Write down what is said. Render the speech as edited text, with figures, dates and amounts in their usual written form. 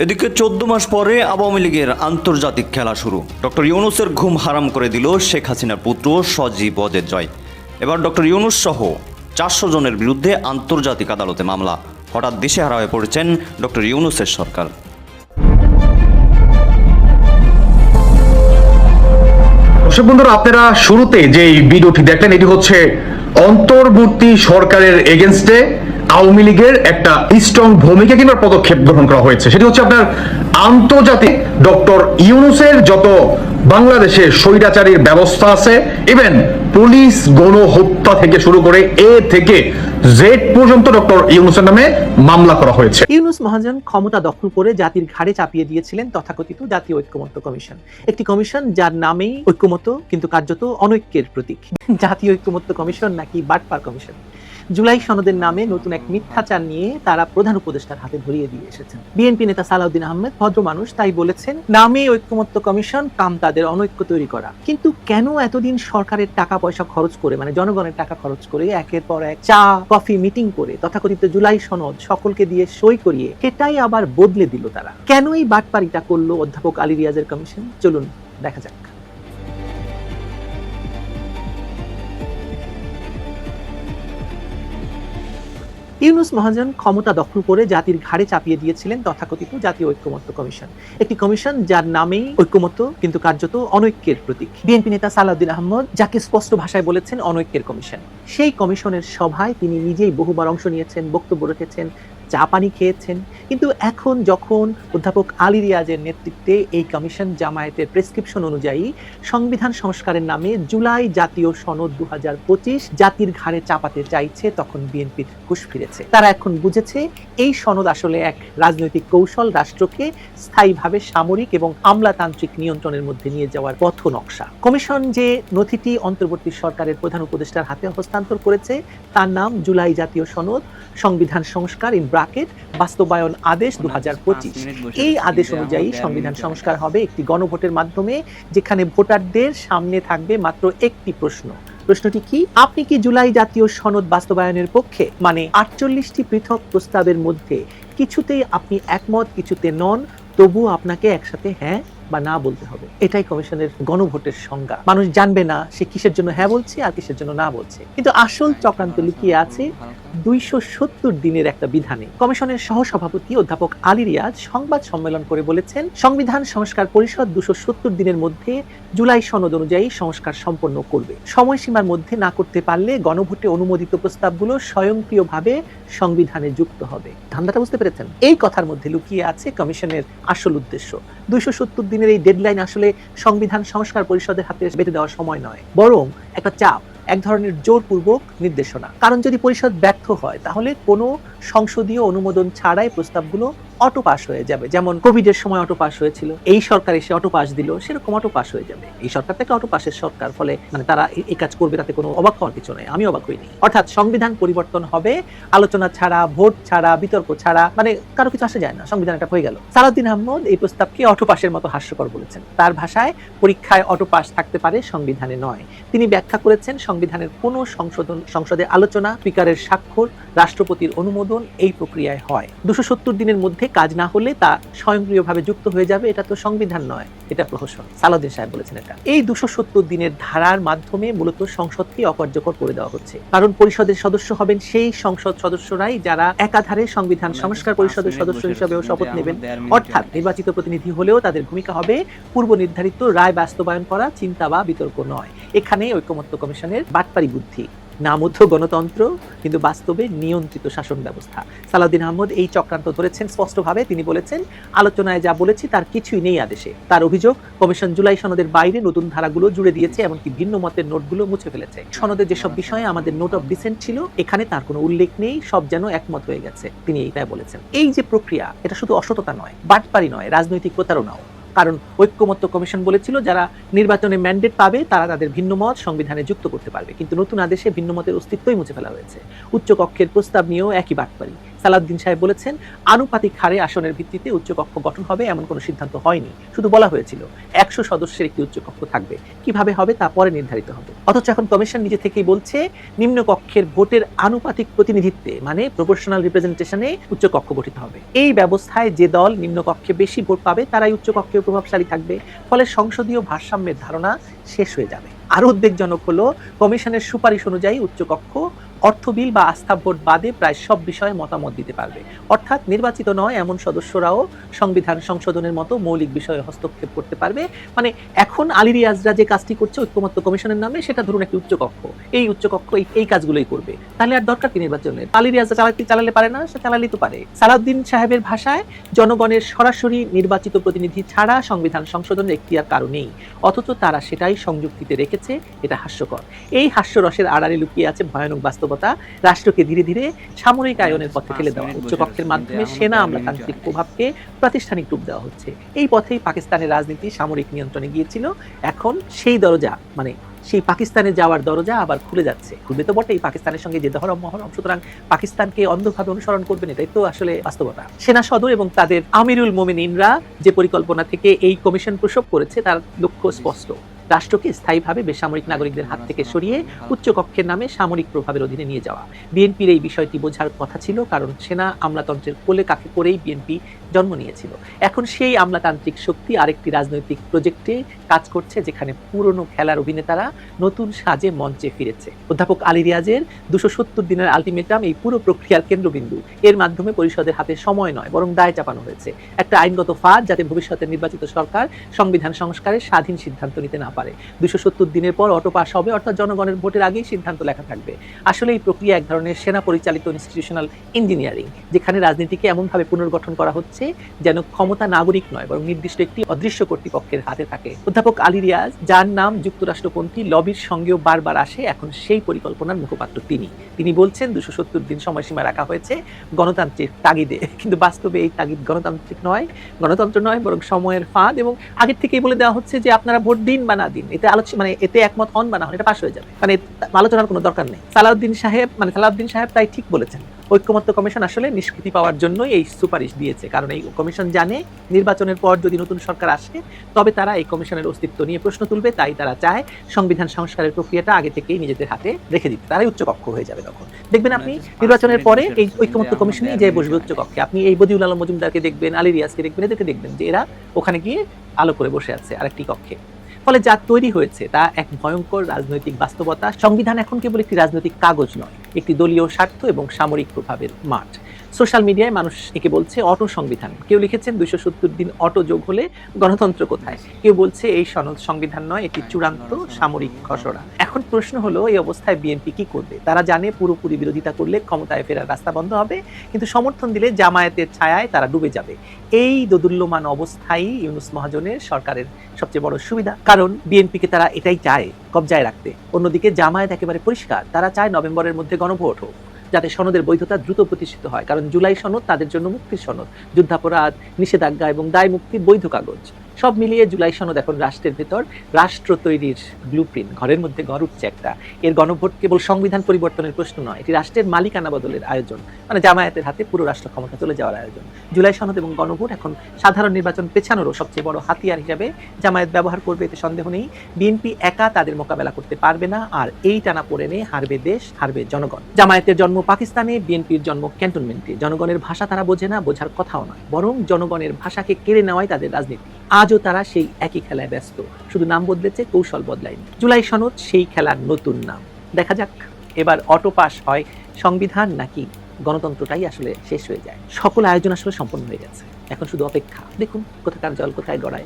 এদিকে 14 মাস পরে আওয়ামী লীগের আন্তর্জাতিক খেলা শুরু। ডক্টর ইউনূসের ঘুম হারাম করে দিল শেখ হাসিনার পুত্র সজীব ওয়াজেদ জয়। এবার ডক্টর ইউনূস সহ 400 জনের বিরুদ্ধে আন্তর্জাতিক আদালতে মামলা। হঠাৎ দিশেহারা হয়ে পড়েছেন ডক্টর ইউনূসের সরকার। দর্শক বন্ধুরা, আপনারা শুরুতে যে ভিডিওটি দেখলেন এটি হচ্ছে অন্তর্বর্তী সরকারের এগেনস্টে আওয়ামী লীগের একটা স্ট্রং ভূমিকা কিংবা পদক্ষেপ গ্রহণ করা হয়েছে। সেটি হচ্ছে আপনার আন্তর্জাতিক ডক্টর ইউনূসের যত বাংলাদেশে স্বৈরাচারীর ব্যবস্থা আছে, ইভেন পুলিশ গণহত্যা থেকে শুরু করে এ থেকে জেড পর্যন্ত ডক্টর ইউনূসের নামে মামলা করা হয়েছে। ইউনূস মহাজন ক্ষমতা দখল করে জাতির ঘাড়ে চাপিয়ে দিয়েছিলেন তথাকথিত জাতীয় ঐক্যমত্য কমিশন, একটি কমিশন যার নামেই ঐক্যমত্য কিন্তু কার্যত অনৈক্যের প্রতীক। জাতীয় ঐক্যমত্য কমিশন নাকি বাটপার কমিশন? জুলাই সনদের নামে নতুন এক মিথ্যাচার নিয়ে তারা প্রধান উপদেষ্টার হাতে ধরিয়ে দিয়ে এসেছেন। বিএনপি নেতা সালাউদ্দিন আহমেদ ভদ্র মানুষ, তাই বলেছেন নামে ঐক্যমত্য কমিশন, কাম তাদের অনৈক্য তৈরি করা। কিন্তু কেন এতদিন সরকারের টাকা পয়সা খরচ করে, মানে জনগণের টাকা খরচ করে একের পর এক চা কফি মিটিং করে তথাকথিত জুলাই সনদ সকলকে দিয়ে সই করিয়ে সেটাই আবার বদলে দিল তারা? কেন এই বাটপারিটা করলো অধ্যাপক আলী রিয়াজের কমিশন? চলুন দেখা যাক। ইউনূস মহাজন ক্ষমতা দখল করে জাতির ঘাড়ে চাপিয়ে দিয়েছিলেন তথাকথিত জাতীয় ঐক্যমত্য কমিশন, একটি কমিশন যার নামেই ঐক্যমত্য কিন্তু কার্যত অনৈক্যের প্রতীক। বিএনপি নেতা সালাউদ্দিন আহমেদ যাকে স্পষ্ট ভাষায় বলেছেন অনৈক্যের কমিশন, সেই কমিশনের সভায় তিনি নিজেই বহুবার অংশ নিয়েছেন, বক্তব্য রেখেছেন, চা পানি খেয়েছেন। কিন্তু এখন যখন অধ্যাপক আলী রিয়াজের নেতৃত্বে এই কমিশন জামায়াতের প্রেসক্রিপশন অনুযায়ী সংবিধান সংস্কারের নামে জুলাই জাতীয় সনদ 2025 জাতির ঘাড়ে চাপাতে চাইছে, তখন বিএনপির হুঁশ ফিরেছে। তারা এখন বুঝেছে এই সনদ আসলে এক রাজনৈতিক কৌশল, রাষ্ট্রকে স্থায়ীভাবে সামরিক এবং আমলাতান্ত্রিক নিয়ন্ত্রণের মধ্যে নিয়ে যাওয়ার পথ নকশা। কমিশন যে নথিটি অন্তর্বর্তী সরকারের প্রধান উপদেষ্টার হাতে হস্তান্তর করেছে তার নাম জুলাই জাতীয় সনদ সংবিধান সংস্কার বাস্তবায়ন আদেশ 2025। এই আদেশ অনুযায়ী সংবিধান সংস্কার হবে একটি গণভোটের মাধ্যমে, যেখানে ভোটারদের সামনে থাকবে মাত্র একটি প্রশ্ন। প্রশ্নটি কি? আপনি কি জুলাই জাতীয় সনদ বাস্তবায়নের পক্ষে? মানে 48টি পৃথক প্রস্তাবের মধ্যে কিছুতেই আপনি একমত, কিছুতে নন, তবুও আপনাকে একসাথে হ্যাঁ বা না বলতে হবে। এটাই কমিশনের গণভোটের সংজ্ঞা। মানুষ জানবে না সে কিসের জন্য হ্যাঁ বলছে আর কিসের জন্য না বলছে। কিন্তু আসল চক্রান্ত লুকিয়ে আছে 270 দিনের একটা বিধানে। কমিশনের সহসভাপতি অধ্যাপক আলী রিয়াজ সংবাদ সম্মেলন করে বলেছেন, সংবিধান সংস্কার পরিষদ 270 দিনের মধ্যে জুলাই সনদ অনুযায়ী সংস্কার সম্পন্ন করবে। সময়সীমার মধ্যে না করতে পারলে গণভোটে অনুমোদিত প্রস্তাবগুলো স্বয়ংক্রিয়ভাবে সংবিধানে যুক্ত হবে। ধান্দাটা বুঝতে পেরেছেন? এই কথার মধ্যে লুকিয়ে আছে কমিশনের আসল উদ্দেশ্য। 270 দিনের এই ডেডলাইন আসলে সংবিধান সংস্কার পরিষদের হাতে বেঁধে দেওয়ার সময় নয়, বরং একটা চাপ, এক ধরনের জোরপূর্বক নির্দেশনা। কারণ যদি পরিষদ ব্যর্থ হয় তাহলে কোনো সংসদীয় অনুমোদন ছাড়াই প্রস্তাবগুলো অটো পাস হয়ে যাবে। যেমন কোভিডের সময় অটো পাস হয়েছিল, এই সরকার এসে অটো পাস দিল, সেরকম অটো পাস হয়ে যাবে। এই সরকার থেকে অটো পাসের সরকার, ফলে মানে তারা এই কাজ করবে, তাতে কোনো অবাক হওয়ার কিছু নয়। আমি অবাক হইনি। অর্থাৎ সংবিধান পরিবর্তন হবে আলোচনা ছাড়া, ভোট ছাড়া, বিতর্ক ছাড়া, মানে কারো কিছু আসে যায় না, সংবিধান এটা হয়ে গেল। সালাউদ্দিন আহমেদ এই প্রস্তাবকে অটো পাসের মতো হাস্যকর বলেছেন। তার ভাষায় পরীক্ষায় অটো পাস থাকতে পারে, সংবিধানে নয়। তিনি ব্যাখ্যা করেছেন সংবিধানের কোনো সংসদে আলোচনা, স্পিকারের স্বাক্ষর, রাষ্ট্রপতির অনুমোদন এই প্রক্রিয়ায় হয়। 270 দিনের মধ্যে কাজ না হলে তা স্বয়ংক্রিয়ভাবে যুক্ত হয়ে যাবে। এটা তো সংবিধান নয়, এটা প্রহসন। সালাউদ্দিন সাহেব বলেছেন এটা। এই 270 দিনের ধারার মাধ্যমে মূলত সংসদকে অকার্যকর করে দেওয়া হচ্ছে। কারণ পরিষদের সদস্য হবেন সেই সংসদ সদস্যরাই যারা একাধারে সংবিধান সংস্কার পরিষদের সদস্য হিসেবেও শপথ নেবেন। অর্থাৎ নির্বাচিত প্রতিনিধি হলেও তাদের ভূমিকা হবে পূর্ব নির্ধারিত রায় বাস্তবায়ন করা, চিন্তা বা বিতর্ক নয়। এখানেই ঐক্যমত্য কমিশনের বাটপারি বুদ্ধি। নামধ্য গণতন্ত্র কিন্তু বাস্তবে নিয়ন্ত্রিত শাসন ব্যবস্থা। সালাউদ্দিন আহমেদ এই চক্রান্ত ধরেছেন স্পষ্টভাবে। তিনি বলেছেন, আলোচনায় যা বলেছি তার কিছুই নেই আদেশে। তার অভিযোগ, কমিশন জুলাই সনদের বাইরে নতুন ধারাগুলো জুড়ে দিয়েছে, এমনকি ভিন্ন মতের নোটগুলো মুছে ফেলেছে। সনদের যেসব বিষয়ে আমাদের নোট অফ ডিসেন্ট ছিল এখানে তার কোনো উল্লেখ নেই, সব যেন একমত হয়ে গেছে। তিনি এইটাই বলেছেন। এই যে প্রক্রিয়া, এটা শুধু অসততা নয়, বাটপারি নয়, রাজনৈতিক প্রতারণাও। কারণ ঐক্যমত্য কমিশন বলেছিল যারা নির্বাচনে ম্যান্ডেট পাবে তারা তাদের ভিন্নমত সংবিধানে যুক্ত করতে পারবে, কিন্তু নতুন আদেশে ভিন্নমতের অস্তিত্বই মুছে ফেলা হয়েছে। উচ্চ কক্ষের প্রস্তাব নিয়েও একই বাটপারি। সালাউদ্দিন সাহেব বলেছেন আনুপাতিক হারে আসনের ভিত্তিতে উচ্চকক্ষ গঠন হবে এমন কোনো সিদ্ধান্ত হয়নি, শুধু বলা হয়েছিল 100 সদস্যের একটি উচ্চকক্ষ থাকবে, কিভাবে হবে তা পরে নির্ধারিত হবে। অথচ এখন কমিশন নিজে থেকেই বলছে নিম্নকক্ষের ভোটের আনুপাতিক প্রতিনিধিত্বে মানে প্রপোর্শনাল রিপ্রেজেন্টেশনে উচ্চকক্ষ গঠিত হবে। এই ব্যবস্থায় যে দল নিম্নকক্ষে বেশি ভোট পাবে তারাই উচ্চকক্ষে প্রভাবশালী থাকবে, ফলে সংসদীয় ভারসাম্যের ধারণা শেষ হয়ে যাবে। আরো উদ্বেগজনক হলো কমিশনের সুপারিশ অনুযায়ী উচ্চকক্ষ অর্থ বিল বা আস্থা ভোট বাদে প্রায় সব বিষয়ে মতামত দিতে পারবে, অর্থাৎ নির্বাচিত নয় এমন সদস্যরাও সংবিধান সংশোধনের মতো মৌলিক বিষয়ে হস্তক্ষেপ করতে পারবে। মানে এখন আলী রিয়াজরা যে কাজটি করছে ঐক্যমত্য কমিশনের নামে, সেটা ধরুন একটি উচ্চকক্ষ, এই উচ্চকক্ষ এই কাজগুলোই করবে, তাহলে আর দরকার কি নির্বাচনের? আলী রিয়াজরা চালালে পারে না, সে চালালেই তো পারে। সালাউদ্দিন সাহেবের ভাষায় জনগণের সরাসরি নির্বাচিত প্রতিনিধি ছাড়া সংবিধান সংশোধনের এখতিয়ার কারো নেই, অথচ তারা সেটাই সংযুক্তিতে রেখেছে। এটা হাস্যকর। এই হাস্যরসের আড়ালে লুকিয়ে আছে ভয়ানক বাস্তবতা। রাষ্ট্রকে ধীরে ধীরে সামরিক আয়নের পথে ফেলে দেওয়া, উচ্চকক্ষের মাধ্যমে সেনা আমলাতান্ত্রিক প্রভাবকে প্রাতিষ্ঠানিক রূপ দেওয়া হচ্ছে। এই পথেই পাকিস্তানের রাজনীতি সামরিক নিয়ন্ত্রণে গিয়েছিল, এখন সেই দরজা মানে সেই পাকিস্তানে যাওয়ার দরজা আবার খুলে যাচ্ছে। খুলবে তো বটেই, পাকিস্তানের সঙ্গে যে দহরম মহরম, সুতরাং পাকিস্তানকে অন্ধভাবে অনুসরণ করবেন, এটাই তো আসলে বাস্তবতা। সেনা সদর এবং তাদের আমিরুল মোমিনিনরা যে পরিকল্পনা থেকে এই কমিশন প্রসব করেছে তার লক্ষ্য স্পষ্ট, রাষ্ট্রকে স্থায়ীভাবে বেসামরিক নাগরিকদের হাত থেকে সরিয়ে উচ্চকক্ষের নামে সামরিক প্রভাবের অধীনে নিয়ে যাওয়া। বিএনপির এই বিষয়টি বোঝার কথা ছিল, কারণ সেনা আমলাতন্ত্রের কোলে কাকে করেই বিএনপি জন্ম নিয়েছিল। এখন সেই আমলাতান্ত্রিক শক্তি আরেকটি রাজনৈতিক প্রজেক্টে কাজ করছে, যেখানে পুরনো খেলার অভিনেতারা নতুন সাজে মঞ্চে ফিরেছে। অধ্যাপক আলী রিয়াজের 270 দিনের আলটিমেটাম এই পুরো প্রক্রিয়ার কেন্দ্রবিন্দু। এর মাধ্যমে পরিষদের হাতে সময় নয় বরং দায় চাপানো হয়েছে, একটা আইনগত ফাঁদ, যাতে ভবিষ্যতে নির্বাচিত সরকার সংবিধান সংস্কারে স্বাধীন সিদ্ধান্ত নিতে না পারে। 270 দিনের পর অটো পাস হবে, অর্থাৎ জনগণের ভোটের আগেই সিদ্ধান্ত লেখা থাকবে। আসলে এই প্রক্রিয়া এক ধরনের সেনা পরিচালিত ইনস্টিটিউশনাল ইঞ্জিনিয়ারিং, যেখানে রাজনীতিকে এমনভাবে পুনর্গঠন করা হচ্ছে যেন ক্ষমতা নাগরিক নয় বরং নির্দিষ্ট একটি অদৃশ্য কর্তৃপক্ষের হাতে থাকে। অধ্যাপক আলী রিয়াজ, যার নাম যুক্তরাষ্ট্রপন্থী লবির সঙ্গেও বারবার আসে, এখন সেই পরিকল্পনার মুখপাত্র তিনি বলছেন 270 দিন সময়সীমা রাখা হয়েছে গণতান্ত্রিক তাগিদে, কিন্তু বাস্তবে এই তাগিদ গণতন্ত্র নয় বরং সময়ের ফাঁদ। এবং আগের থেকেই বলে দেওয়া হচ্ছে যে আপনারা ভোট দিন বা না দিন, এতে এতে একমত হন বা না হন, এটা পাস হয়ে যাবে, মানে আলোচনার কোনো দরকার নেই। সালাউদ্দিন সাহেব তাই ঠিক বলেছেন, ঐক্যমত্য কমিশন আসলে নিষ্কৃতি পাওয়ার জন্যই এই সুপারিশ দিয়েছে, কারণ এই কমিশন জানে নির্বাচনের পর যদি নতুন সরকার আসে তবে তারা এই কমিশনের অস্তিত্ব নিয়ে প্রশ্ন তুলবে, তাই তারা চায় সংবিধান সংস্কারের প্রক্রিয়াটা আগে থেকেই নিজেদের হাতে রেখে দিতে, তারাই উচ্চকক্ষ হয়ে যাবে। তখন দেখবেন আপনি নির্বাচনের পরে এই ঐক্যমত্য কমিশনে যে বসবে উচ্চকক্ষে, আপনি এই বদিউল আলম মজুমদারকে দেখবেন, আলী রিয়াজকে দেখবেন, এদেরকে দেখবেন যে এরা ওখানে গিয়ে আলো করে বসে আছে আরেকটি কক্ষে। ফলে যা তৈরি হয়েছে তা এক ভয়ঙ্কর রাজনৈতিক বাস্তবতা। সংবিধান এখন কেবল একটি রাজনৈতিক কাগজ নয়, একটি দলীয় স্বার্থ এবং সামরিক প্রভাবের মাঠ। সোশ্যাল মিডিয়ায় মানুষ একে বলছে অটো সংবিধান, কেউ লিখেছেন 270 দিন অটো যোগ হলে গণতন্ত্র কোথায়, কেউ বলছে এই সনদ সংবিধান নয়, এটি চূড়ান্ত সামরিক খসড়া। এখন প্রশ্ন হলো এই অবস্থায় বিএনপি কি করবে? তারা জানে পুরোপুরি বিরোধিতা করলে ক্ষমতায় ফেরার রাস্তা বন্ধ হবে, কিন্তু সমর্থন দিলে জামায়াতের ছায়ায় তারা ডুবে যাবে। এই দোদুল্যমান অবস্থায় ইউনূস মহাজনের সরকারের সবচেয়ে বড় সুবিধা, কারণ বিএনপিকে তারা এটাই চায় কবজায় রাখতে। অন্যদিকে জামায়াত একেবারে পরিষ্কার, তারা চায় নভেম্বরের মধ্যে গণভোট হোক, যাতে সনদের বৈধতা দ্রুত প্রতিষ্ঠিত হয়, কারণ জুলাই সনদ তাদের জন্য মুক্তির সনদ, যুদ্ধাপরাধ, নিষেধাজ্ঞা এবং দায় মুক্তির বৈধ কাগজ। সব মিলিয়ে জুলাই সনদ এখন রাষ্ট্রের ভেতর রাষ্ট্র তৈরির ব্লুপ্রিন্ট, ঘরের মধ্যে ঘর উঠছে একটা। এর গণভোট কেবল সংবিধান পরিবর্তনের প্রশ্ন নয়, এটি রাষ্ট্রের মালিকানা বদলের আয়োজন, মানে জামায়াতের হাতে পুরো রাষ্ট্র ক্ষমতা চলে যাওয়ার আয়োজন। জুলাই সনদ এবং গণভোট এখন সাধারণ নির্বাচন পেছানোরও সবচেয়ে বড় হাতিয়ার হিসাবে জামায়াত ব্যবহার করবে, এতে সন্দেহ নেই। বিএনপি একা তাদের মোকাবেলা করতে পারবে না, আর এই টানাপোড়েনে হারবে দেশ, হারবে জনগণ। জামায়াতের জন্ম পাকিস্তানে, বিএনপির জন্ম ক্যান্টনমেন্টে। জনগণের ভাষা তারা বোঝে না, বোঝার কথাও নয়, বরং জনগণের ভাষাকে কেড়ে নেওয়াই তাদের রাজনীতি। আজও তারা সেই একই খেলায় ব্যস্ত, শুধু নাম বদলেছে, কৌশল বদলায়নি। জুলাই সনদ সেই খেলার নতুন নাম। দেখা যাক এবার অটো পাস হয় সংবিধান নাকি গণতন্ত্রটাই আসলে শেষ হয়ে যায়। সকল আয়োজন আসলে সম্পন্ন হয়ে গেছে, এখন শুধু অপেক্ষা। দেখুন কোথাকার জল কোথায় গড়ায়।